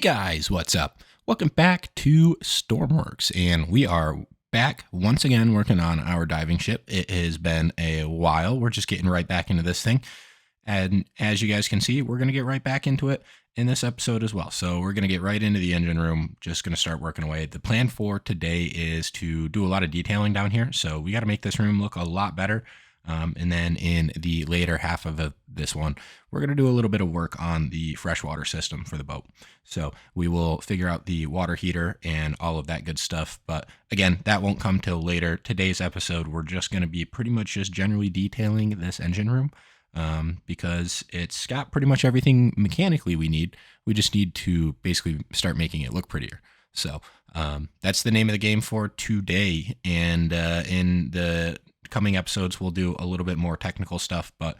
guys, what's up? Welcome back to Stormworks, and we are back once again working on our diving ship. It has been a while. We're just getting right back into this thing, and as you guys can see, we're going to get right back into it in this episode as well. So we're going to get right into the engine room, just going to start working away. The plan for today is to do a lot of detailing down here, so we got to make this room look a lot better. And then in the later half of this one, we're going to do a little bit of work on the freshwater system for the boat. So we will figure out the water heater and all of that good stuff. But again, that won't come till later. Today's episode, we're just going to be pretty much just generally detailing this engine room because it's got pretty much everything mechanically we need. We just need to basically start making it look prettier. So that's the name of the game for today. And in the coming episodes, we'll do a little bit more technical stuff, but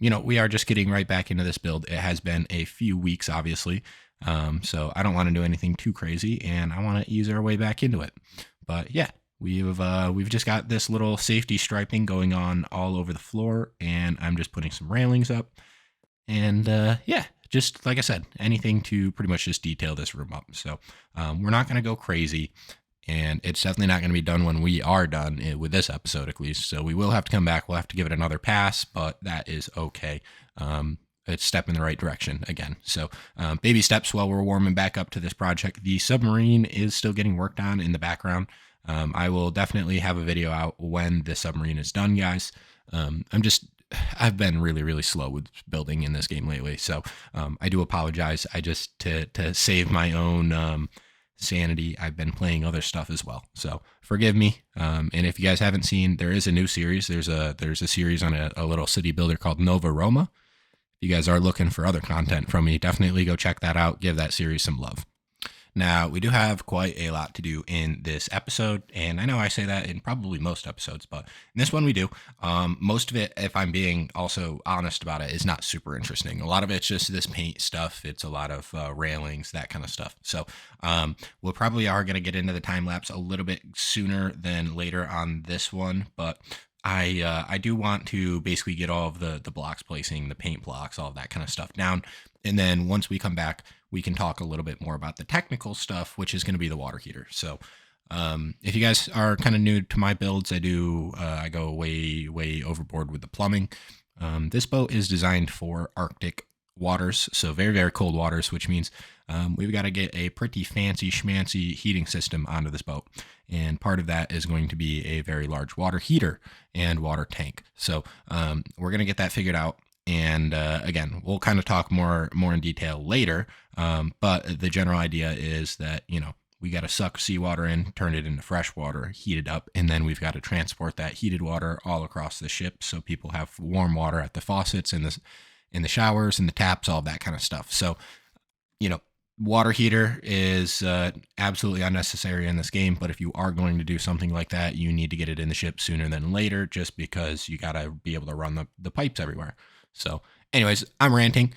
we are just getting right back into this build. It has been a few weeks, obviously, so I don't want to do anything too crazy, and I want to ease our way back into it. But yeah, we've just got this little safety striping going on all over the floor, and I'm just putting some railings up, and just like I said, anything to pretty much just detail this room up. So we're not going to go crazy. And it's definitely not going to be done when we are done with this episode, at least. So we will have to come back. We'll have to give it another pass, but that is okay. It's a step in the right direction again. So baby steps while we're warming back up to this project. The submarine is still getting worked on in the background. I will definitely have a video out when the submarine is done, guys. I've been really, really slow with building in this game lately. So I do apologize. I just, to save my own sanity, I've been playing other stuff as well, so forgive me. And if you guys haven't seen, there is a new series. There's a series on a little city builder called Nova Roma. If you guys are looking for other content from me, definitely go check that out. Give that series some love. Now, we do have quite a lot to do in this episode, and I know I say that in probably most episodes, but in this one we do. Most of it, if I'm being also honest about it, is not super interesting. A lot of it's just this paint stuff. It's a lot of railings, that kind of stuff. So we probably are going to get into the time lapse a little bit sooner than later on this one, but I do want to basically get all of the blocks placing, the paint blocks, all of that kind of stuff down. And then once we come back, we can talk a little bit more about the technical stuff, which is going to be the water heater. So if you guys are kind of new to my builds, I go way overboard with the plumbing. This boat is designed for Arctic waters, so very, very cold waters, which means we've got to get a pretty fancy schmancy heating system onto this boat. And part of that is going to be a very large water heater and water tank. So we're going to get that figured out. And again, we'll kind of talk more in detail later. But the general idea is that, we got to suck seawater in, turn it into fresh water, heat it up, and then we've got to transport that heated water all across the ship so people have warm water at the faucets and in the showers and the taps, all that kind of stuff. So, water heater is absolutely unnecessary in this game, but if you are going to do something like that, you need to get it in the ship sooner than later, just because you got to be able to run the pipes everywhere. So anyways, I'm ranting.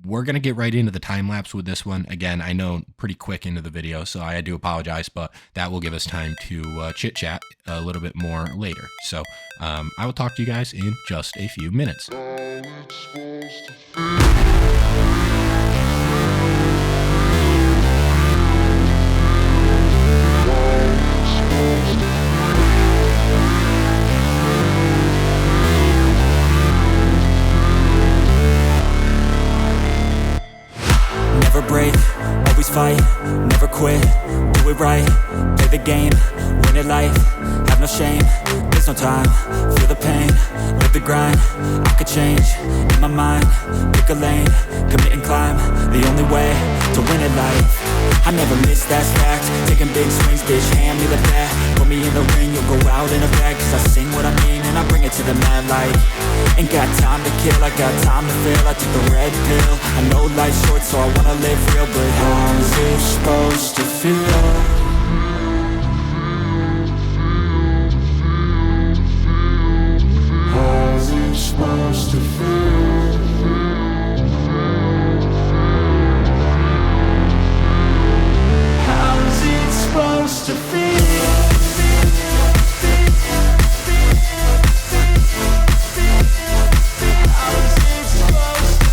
We're going to get right into the time lapse with this one. Again, I know pretty quick into the video, so I do apologize, but that will give us time to chit chat a little bit more later. So I will talk to you guys in just a few minutes. Never break, always fight, never quit, do it right, play the game, win it life, have no shame, there's no time, feel the pain, live the grind, I could change, in my mind, pick a lane, commit and climb, the only way to win it life. I never miss, that's fact, taking big swings, bitch, hand me the bat, put me in the ring, you'll go out in a bag, cause I sing what I mean and I bring it to the mad light. Ain't got time to kill, I got time to feel, I took the red pill, I know life's short so I wanna live real, but how's it supposed to feel? How's it supposed to feel? How's it supposed to feel? How's it supposed to feel?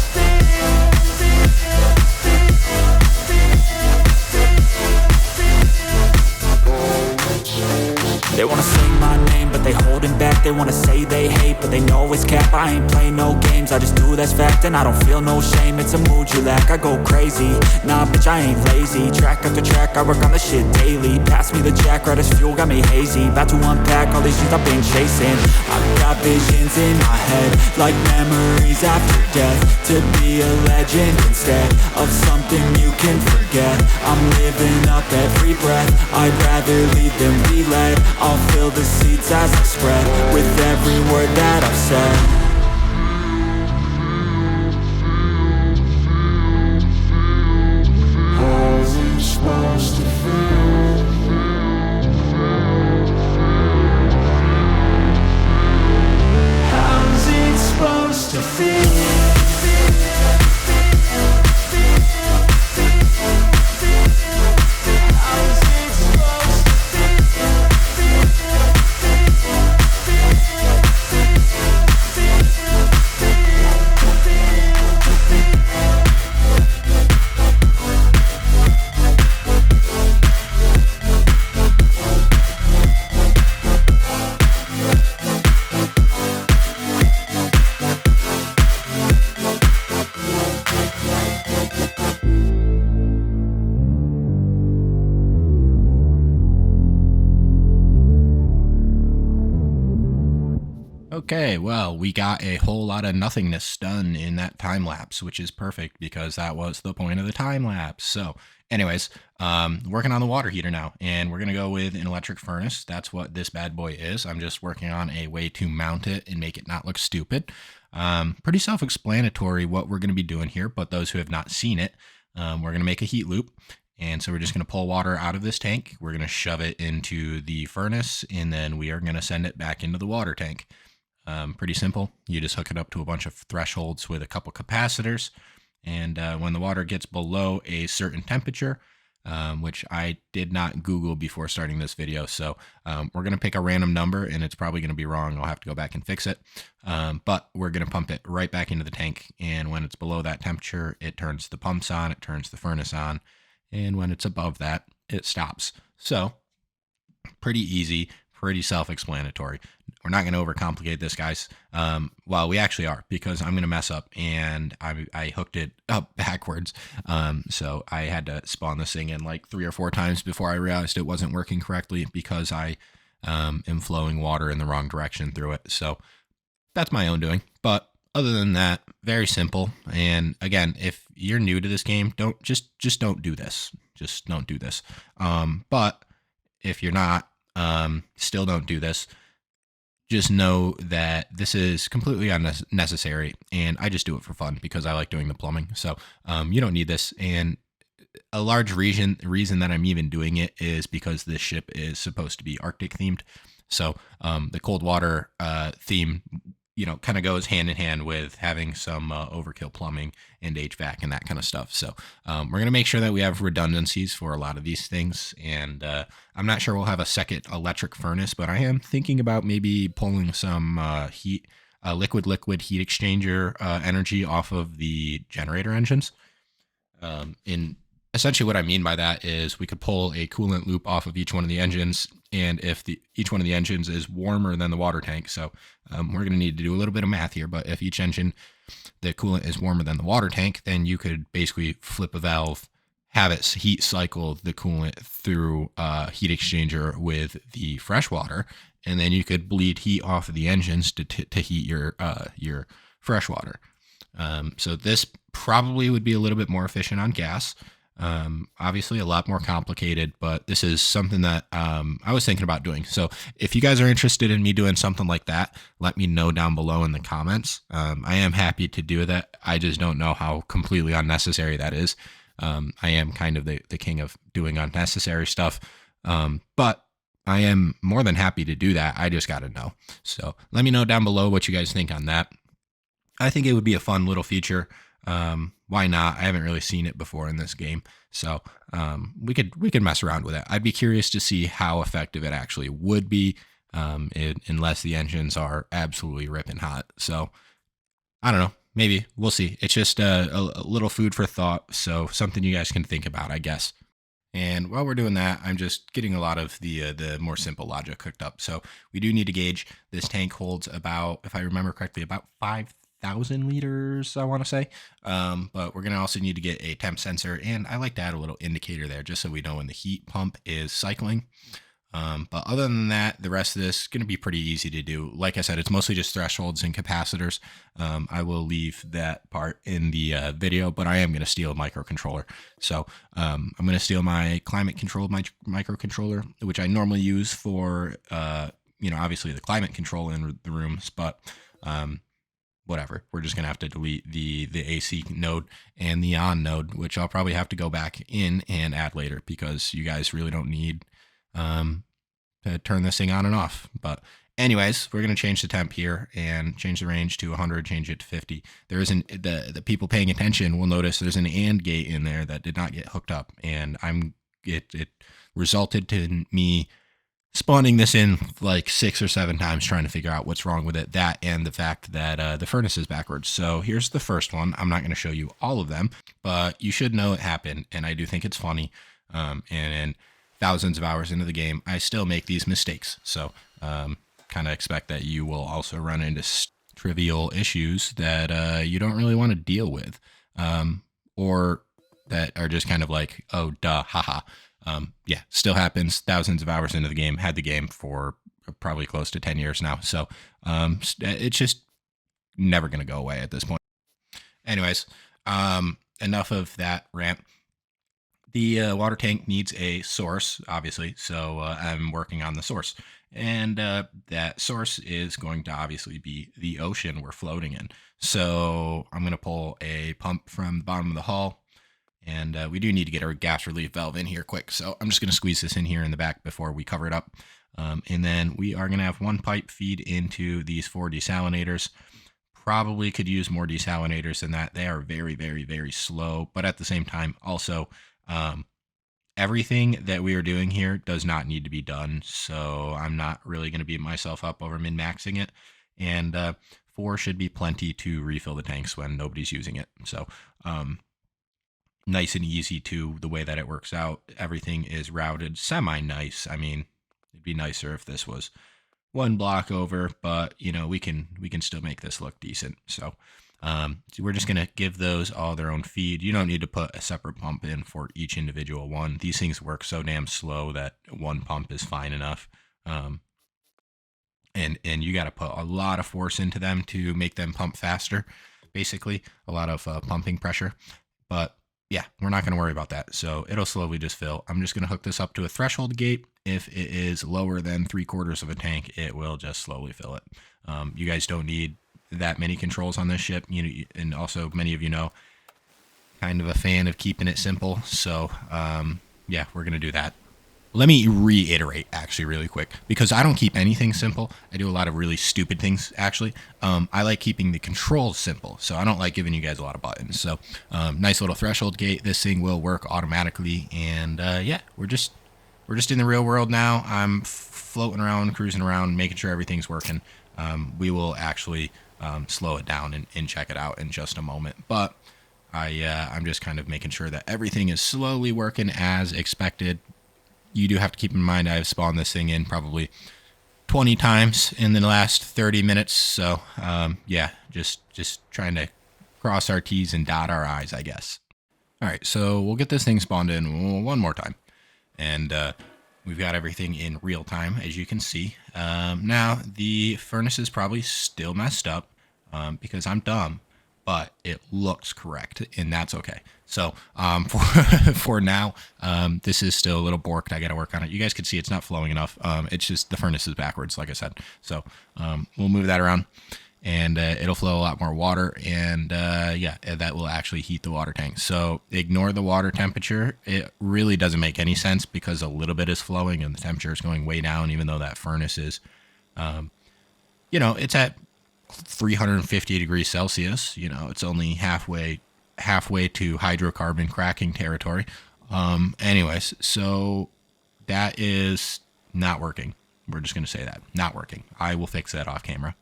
wanna say they hate, but they know it's cap. I ain't playing no games, I just do, that's fact. And I don't feel no shame, it's a mood you lack. I go crazy, nah bitch I ain't lazy. Track after track, I work on this shit daily. Pass me the jack, right as fuel, got me hazy. About to unpack all these things I've been chasing. I've got visions in my head, like memories after death. To be a legend instead of something you can forget. I'm living up every breath, I'd rather lead than be led. I'll fill the seats as I spread, with every word that I've said. How's it supposed to feel? How's it supposed to feel? Okay, well, we got a whole lot of nothingness done in that time lapse, which is perfect because that was the point of the time lapse. So, anyways, working on the water heater now, and we're gonna go with an electric furnace. That's what this bad boy is. I'm just working on a way to mount it and make it not look stupid. Pretty self-explanatory what we're gonna be doing here, but those who have not seen it, we're gonna make a heat loop. And so we're just going to pull water out of this tank. We're going to shove it into the furnace, and then we are going to send it back into the water tank. Pretty simple. You just hook it up to a bunch of thresholds with a couple capacitors. And when the water gets below a certain temperature, which I did not Google before starting this video. So we're going to pick a random number, and it's probably going to be wrong. I'll have to go back and fix it. But we're going to pump it right back into the tank. And when it's below that temperature, it turns the pumps on, it turns the furnace on. And when it's above that, it stops. So pretty easy, pretty self-explanatory. We're not going to overcomplicate this, guys. Well, we actually are, because I'm going to mess up, and I hooked it up backwards. So I had to spawn this thing in like 3 or 4 times before I realized it wasn't working correctly, because I am flowing water in the wrong direction through it. So that's my own doing. But other than that, very simple. And again, if you're new to this game, don't don't do this. Just don't do this. But if you're not, still don't do this. Just know that this is completely unnecessary, and I just do it for fun because I like doing the plumbing. So you don't need this. And a large reason that I'm even doing it is because this ship is supposed to be Arctic themed. So the cold water theme, kind of goes hand in hand with having some overkill plumbing and HVAC and that kind of stuff. So we're going to make sure that we have redundancies for a lot of these things. And I'm not sure we'll have a second electric furnace, but I am thinking about maybe pulling some liquid heat exchanger energy off of the generator engines. In essentially what I mean by that is we could pull a coolant loop off of each one of the engines, and if each one of the engines is warmer than the water tank, so we're going to need to do a little bit of math here, but if each engine, the coolant is warmer than the water tank, then you could basically flip a valve, have it heat cycle the coolant through a heat exchanger with the fresh water, and then you could bleed heat off of the engines to heat your fresh water. So this probably would be a little bit more efficient on gas. Obviously a lot more complicated, but this is something that I was thinking about doing. So if you guys are interested in me doing something like that, let me know down below in the comments. I am happy to do that. I just don't know how completely unnecessary that is. I am kind of the king of doing unnecessary stuff. But I am more than happy to do that. I just got to know. So let me know down below what you guys think on that. I think it would be a fun little feature. Why not? I haven't really seen it before in this game. So we could mess around with it. I'd be curious to see how effective it actually would be, unless the engines are absolutely ripping hot. So I don't know. Maybe we'll see. It's just a little food for thought. So something you guys can think about, I guess. And while we're doing that, I'm just getting a lot of the more simple logic cooked up. So we do need to gauge. This tank holds about, if I remember correctly, about 5,000 liters, I want to say. But we're going to also need to get a temp sensor. And I like to add a little indicator there just so we know when the heat pump is cycling. But other than that, the rest of this is going to be pretty easy to do. Like I said, it's mostly just thresholds and capacitors. I will leave that part in the video, but I am going to steal a microcontroller. So I'm going to steal my climate controlled microcontroller, which I normally use for, obviously the climate control in the rooms, but whatever. We're just going to have to delete the AC node and the on node, which I'll probably have to go back in and add later because you guys really don't need to turn this thing on and off. But anyways, we're going to change the temp here and change the range to 100, change it to 50. There isn't, the people paying attention will notice there's an AND gate in there that did not get hooked up, and it resulted to me spawning this in like 6 or 7 times trying to figure out what's wrong with it. That and the fact that the furnace is backwards. So here's the first one. I'm not going to show you all of them, but you should know it happened, and I do think it's funny. And thousands of hours into the game, I still make these mistakes. So kind of expect that you will also run into trivial issues that you don't really want to deal with, or that are just kind of like, oh, duh, haha. Yeah, still happens. Thousands of hours into the game, had the game for probably close to 10 years now. So it's just never going to go away at this point. Anyways, enough of that rant. The water tank needs a source, obviously, so I'm working on the source. And that source is going to obviously be the ocean we're floating in. So I'm going to pull a pump from the bottom of the hull, and we do need to get our gas relief valve in here quick. So I'm just going to squeeze this in here in the back before we cover it up. And then we are going to have one pipe feed into these 4 desalinators. Probably could use more desalinators than that. They are very, very, very slow, but at the same time, also, everything that we are doing here does not need to be done. So I'm not really going to beat myself up over min-maxing it. And 4 should be plenty to refill the tanks when nobody's using it. So nice and easy too, the way that it works out. Everything is routed semi-nice. I mean, it'd be nicer if this was 1 block over, but we can still make this look decent. So we're just going to give those all their own feed. You don't need to put a separate pump in for each individual one. These things work so damn slow that 1 pump is fine enough. And you got to put a lot of force into them to make them pump faster, basically a lot of pumping pressure. But yeah, we're not going to worry about that. So it'll slowly just fill. I'm just going to hook this up to a threshold gate. If it is lower than 3/4 of a tank, it will just slowly fill it. You guys don't need that many controls on this ship, and also many of you know, kind of a fan of keeping it simple. So yeah, we're gonna do that. Let me reiterate actually really quick, because I don't keep anything simple. I do a lot of really stupid things actually. I like keeping the controls simple, so I don't like giving you guys a lot of buttons. So nice little threshold gate. This thing will work automatically, and yeah, we're just in the real world now. I'm floating around, cruising around, making sure everything's working. We will actually slow it down and check it out in just a moment. But I'm just kind of making sure that everything is slowly working as expected. You do have to keep in mind I've spawned this thing in probably 20 times in the last 30 minutes. So yeah, just trying to cross our T's and dot our I's, I guess. All right, so we'll get this thing spawned in one more time. And we've got everything in real time, as you can see. Now, the furnace is probably still messed up because I'm dumb, but it looks correct, and that's okay. So for now, this is still a little borked. I got to work on it. You guys can see it's not flowing enough. It's just the furnace is backwards, like I said. So we'll move that around, and it'll flow a lot more water, and yeah, that will actually heat the water tank. So ignore the water temperature. It really doesn't make any sense because a little bit is flowing and the temperature is going way down, even though that furnace is, it's at 350 degrees Celsius. It's only halfway to hydrocarbon cracking territory. Anyways, so that is not working. We're just going to say that. Not working. I will fix that off camera.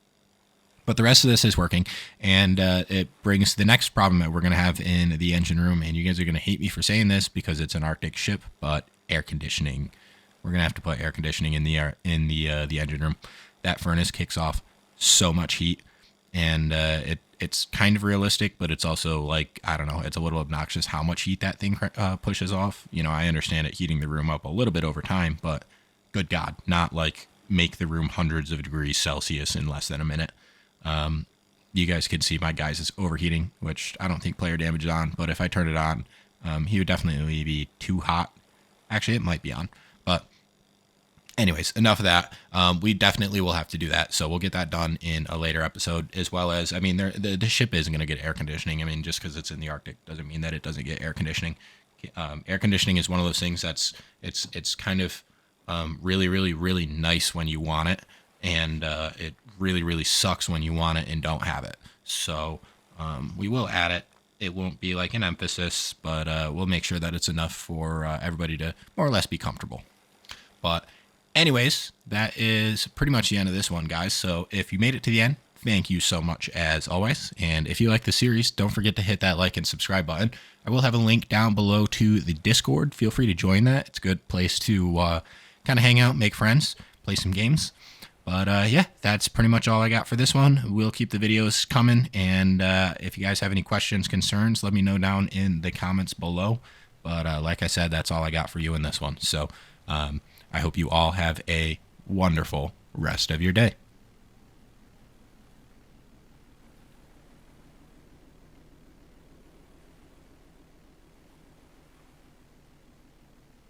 But the rest of this is working, and it brings the next problem that we're going to have in the engine room. And you guys are going to hate me for saying this because it's an Arctic ship, but air conditioning. We're going to have to put air conditioning in the engine room. That furnace kicks off so much heat, and it's kind of realistic, but it's also like, I don't know, it's a little obnoxious how much heat that thing pushes off. You know, I understand it heating the room up a little bit over time, but good God, not like make the room hundreds of degrees Celsius in less than a minute. You guys can see my guys is overheating, which I don't think player damage is on, but if I turn it on, he would definitely be too hot. Actually, it might be on, but anyways, enough of that. We definitely will have to do that, so we'll get that done in a later episode, as well as, I mean, the ship isn't going to get air conditioning. I mean, just because it's in the Arctic doesn't mean that it doesn't get air conditioning. Air conditioning is one of those things that's it's kind of really, really, really nice when you want it, and it really, really sucks when you want it and don't have it. So we will add it. It won't be like an emphasis, but we'll make sure that it's enough for everybody to more or less be comfortable. But anyways, that is pretty much the end of this one, guys. So if you made it to the end, thank you so much as always. And if you like the series, don't forget to hit that like and subscribe button. I will have a link down below to the Discord. Feel free to join that. It's a good place to kind of hang out, make friends, play some games. But yeah, that's pretty much all I got for this one. We'll keep the videos coming. And if you guys have any questions, concerns, let me know down in the comments below. But like I said, that's all I got for you in this one. So I hope you all have a wonderful rest of your day.